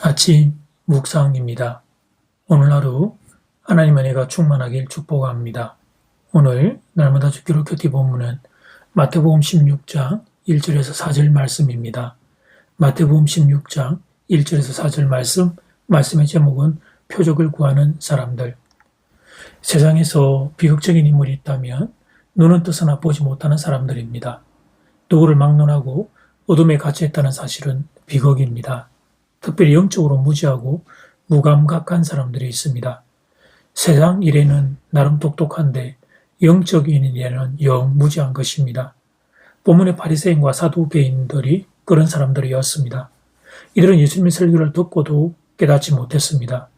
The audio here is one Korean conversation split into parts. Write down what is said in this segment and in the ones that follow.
아침 묵상입니다. 오늘 하루 하나님의 은혜가 충만하길 축복합니다. 오늘 날마다 주기로 큐티 본문은 마태복음 16장 1절에서 4절 말씀입니다. 마태복음 16장 1절에서 4절 말씀의 제목은 표적을 구하는 사람들. 세상에서 비극적인 인물이 있다면 눈은 뜨서나 보지 못하는 사람들입니다. 누구를 막론하고 어둠에 갇혀있다는 사실은 비극입니다. 특별히 영적으로 무지하고 무감각한 사람들이 있습니다. 세상 일에는 나름 똑똑한데 영적인 일에는 영 무지한 것입니다. 본문의 바리새인과 사두개인들이 그런 사람들이었습니다. 이들은 예수님의 설교를 듣고도 깨닫지 못했습니다.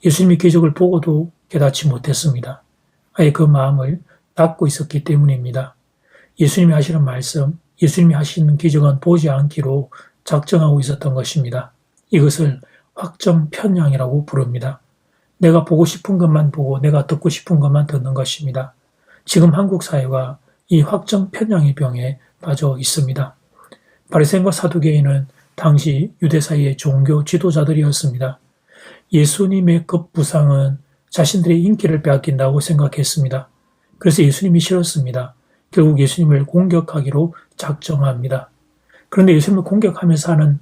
예수님의 기적을 보고도 깨닫지 못했습니다. 아예 그 마음을 닫고 있었기 때문입니다. 예수님이 하시는 말씀, 예수님이 하시는 기적은 보지 않기로 작정하고 있었던 것입니다. 이것을 확정 편향이라고 부릅니다. 내가 보고 싶은 것만 보고 내가 듣고 싶은 것만 듣는 것입니다. 지금 한국 사회가 이 확정 편향의 병에 빠져 있습니다. 바리새인과 사두개인은 당시 유대 사이의 종교 지도자들이었습니다. 예수님의 급부상은 자신들의 인기를 빼앗긴다고 생각했습니다. 그래서 예수님이 싫었습니다. 결국 예수님을 공격하기로 작정합니다. 그런데 예수님을 공격하면서 하는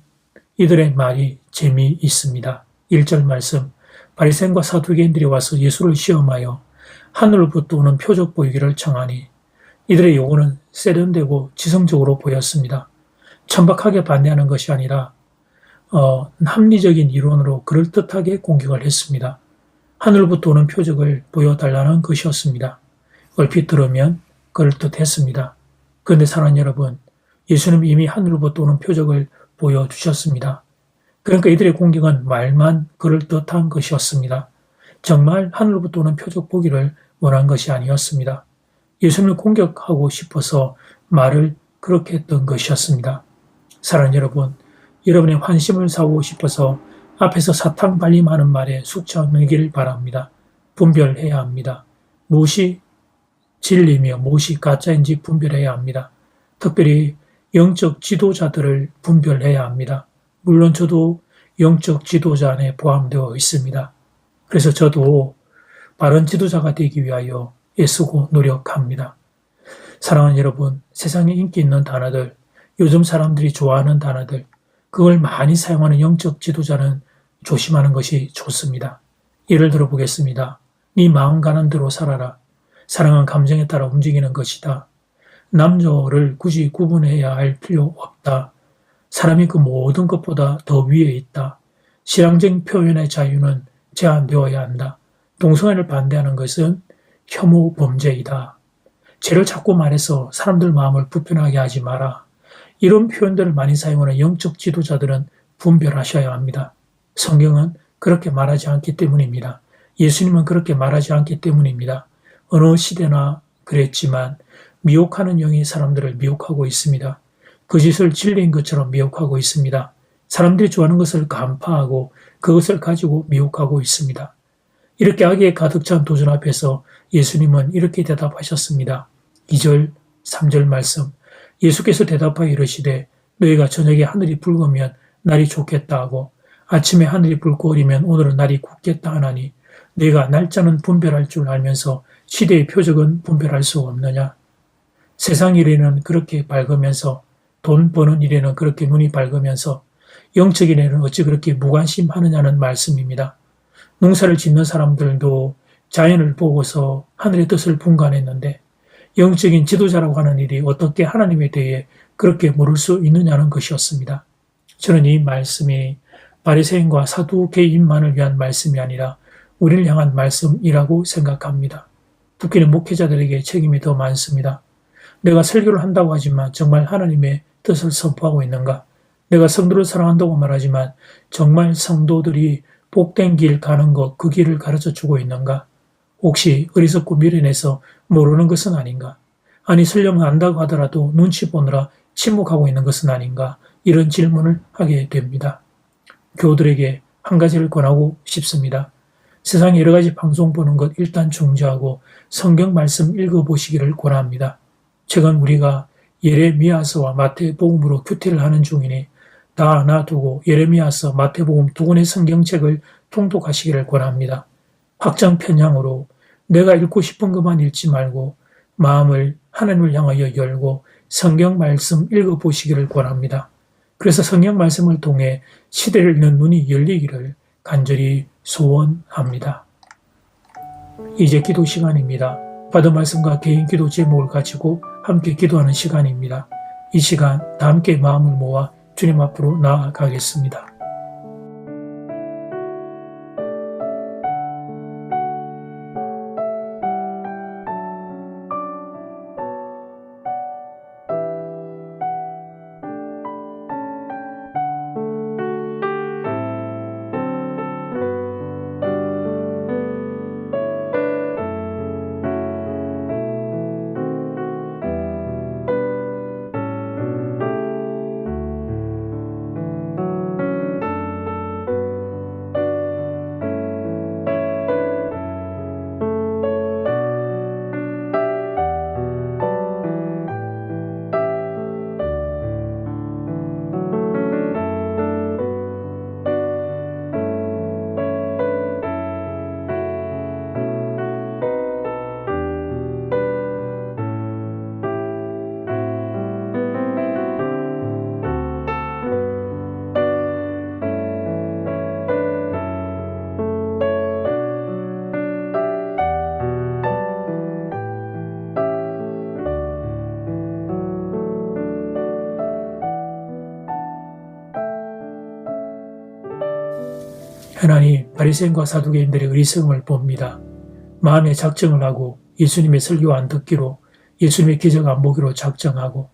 이들의 말이 재미있습니다. 1절 말씀, 바리새인과 사두개인들이 와서 예수를 시험하여 하늘로부터 오는 표적 보이기를 청하니, 이들의 요구는 세련되고 지성적으로 보였습니다. 천박하게 반대하는 것이 아니라 합리적인 이론으로 그럴듯하게 공격을 했습니다. 하늘로부터 오는 표적을 보여달라는 것이었습니다. 얼핏 들으면 그럴듯했습니다. 그런데 사랑하는 여러분, 예수님이 이미 하늘로부터 오는 표적을 보여주셨습니다. 그러니까 이들의 공격은 말만 그럴듯한 것이었습니다. 정말 하늘로부터 오는 표적 보기를 원한 것이 아니었습니다. 예수님을 공격하고 싶어서 말을 그렇게 했던 것이었습니다. 사랑하는 여러분, 여러분의 환심을 사오고 싶어서 앞에서 사탕 발림하는 말에 숙지 않기를 바랍니다. 분별해야 합니다. 무엇이 진리며 무엇이 가짜인지 분별해야 합니다. 특별히 영적 지도자들을 분별해야 합니다. 물론 저도 영적 지도자 안에 포함되어 있습니다. 그래서 저도 바른 지도자가 되기 위하여 애쓰고 노력합니다. 사랑하는 여러분, 세상에 인기 있는 단어들, 요즘 사람들이 좋아하는 단어들, 그걸 많이 사용하는 영적 지도자는 조심하는 것이 좋습니다. 예를 들어 보겠습니다. 네 마음 가는 대로 살아라. 사랑은 감정에 따라 움직이는 것이다. 남녀를 굳이 구분해야 할 필요 없다. 사람이 그 모든 것보다 더 위에 있다. 신앙적인 표현의 자유는 제한되어야 한다. 동성애를 반대하는 것은 혐오 범죄이다. 죄를 자꾸 말해서 사람들 마음을 불편하게 하지 마라. 이런 표현들을 많이 사용하는 영적 지도자들은 분별하셔야 합니다. 성경은 그렇게 말하지 않기 때문입니다. 예수님은 그렇게 말하지 않기 때문입니다. 어느 시대나 그랬지만 미혹하는 영이 사람들을 미혹하고 있습니다. 그 짓을 진리인 것처럼 미혹하고 있습니다. 사람들이 좋아하는 것을 간파하고 그것을 가지고 미혹하고 있습니다. 이렇게 악에 가득 찬 도전 앞에서 예수님은 이렇게 대답하셨습니다. 2절, 3절 말씀. 예수께서 대답하여 이르시되 너희가 저녁에 하늘이 붉으면 날이 좋겠다 하고 아침에 하늘이 붉고 어리면 오늘은 날이 굳겠다 하나니 너희가 날짜는 분별할 줄 알면서 시대의 표적은 분별할 수 없느냐. 세상 일에는 그렇게 밝으면서 돈 버는 일에는 그렇게 눈이 밝으면서 영적 일에는 어찌 그렇게 무관심하느냐는 말씀입니다. 농사를 짓는 사람들도 자연을 보고서 하늘의 뜻을 분간했는데 영적인 지도자라고 하는 일이 어떻게 하나님에 대해 그렇게 모를 수 있느냐는 것이었습니다. 저는 이 말씀이 바리새인과 사두개인만을 위한 말씀이 아니라 우리를 향한 말씀이라고 생각합니다. 특히는 목회자들에게 책임이 더 많습니다. 내가 설교를 한다고 하지만 정말 하나님의 뜻을 선포하고 있는가? 내가 성도를 사랑한다고 말하지만 정말 성도들이 복된 길 가는 것, 그 길을 가르쳐주고 있는가? 혹시 어리석고 미련해서 모르는 것은 아닌가? 아니 설령 안다고 하더라도 눈치 보느라 침묵하고 있는 것은 아닌가? 이런 질문을 하게 됩니다. 교우들에게 한 가지를 권하고 싶습니다. 세상에 여러 가지 방송 보는 것 일단 중지하고 성경 말씀 읽어보시기를 권합니다. 최근 우리가 예레미야서와 마태복음으로 큐티를 하는 중이니 다 놔두고 예레미야서, 마태복음 두 권의 성경책을 통독하시기를 권합니다. 확장 편향으로 내가 읽고 싶은 것만 읽지 말고 마음을 하나님을 향하여 열고 성경 말씀 읽어보시기를 권합니다. 그래서 성경 말씀을 통해 시대를 읽는 눈이 열리기를 간절히 소원합니다. 이제 기도 시간입니다. 받은 말씀과 개인 기도 제목을 가지고 함께 기도하는 시간입니다. 이 시간 다 함께 마음을 모아 주님 앞으로 나아가겠습니다. 하나님, 바리새인과 사두개인들의 어리석음을 봅니다. 마음에 작정을 하고 예수님의 설교 안 듣기로, 예수님의 기적 안 보기로 작정하고,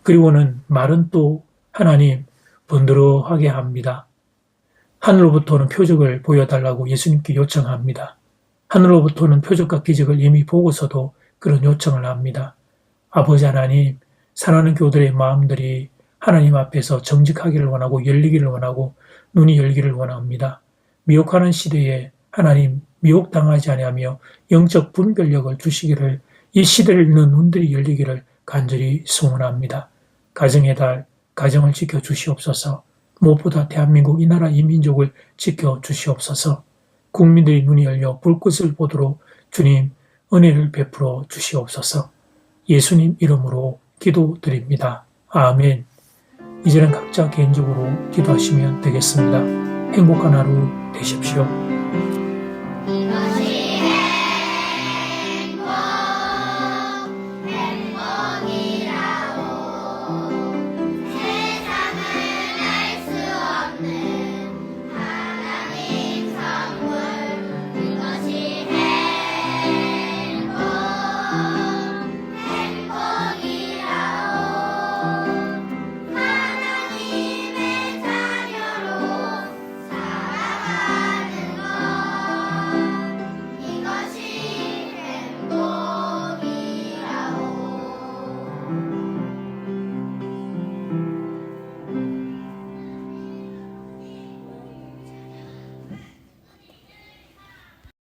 그리고는 말은 또 하나님 번들어하게 합니다. 하늘로부터는 표적을 보여달라고 예수님께 요청합니다. 하늘로부터는 표적과 기적을 이미 보고서도 그런 요청을 합니다. 아버지 하나님, 사랑하는 교들의 마음들이 하나님 앞에서 정직하기를 원하고 열리기를 원하고 눈이 열기를 원합니다. 미혹하는 시대에 하나님 미혹당하지 아니하며 영적 분별력을 주시기를, 이 시대를 읽는 눈들이 열리기를 간절히 소원합니다. 가정의 달, 가정을 지켜주시옵소서. 무엇보다 대한민국 이 나라 이 민족을 지켜주시옵소서. 국민들의 눈이 열려 불꽃을 보도록 주님 은혜를 베풀어 주시옵소서. 예수님 이름으로 기도드립니다. 아멘. 이제는 각자 개인적으로 기도하시면 되겠습니다. 행복한 하루 되십시오.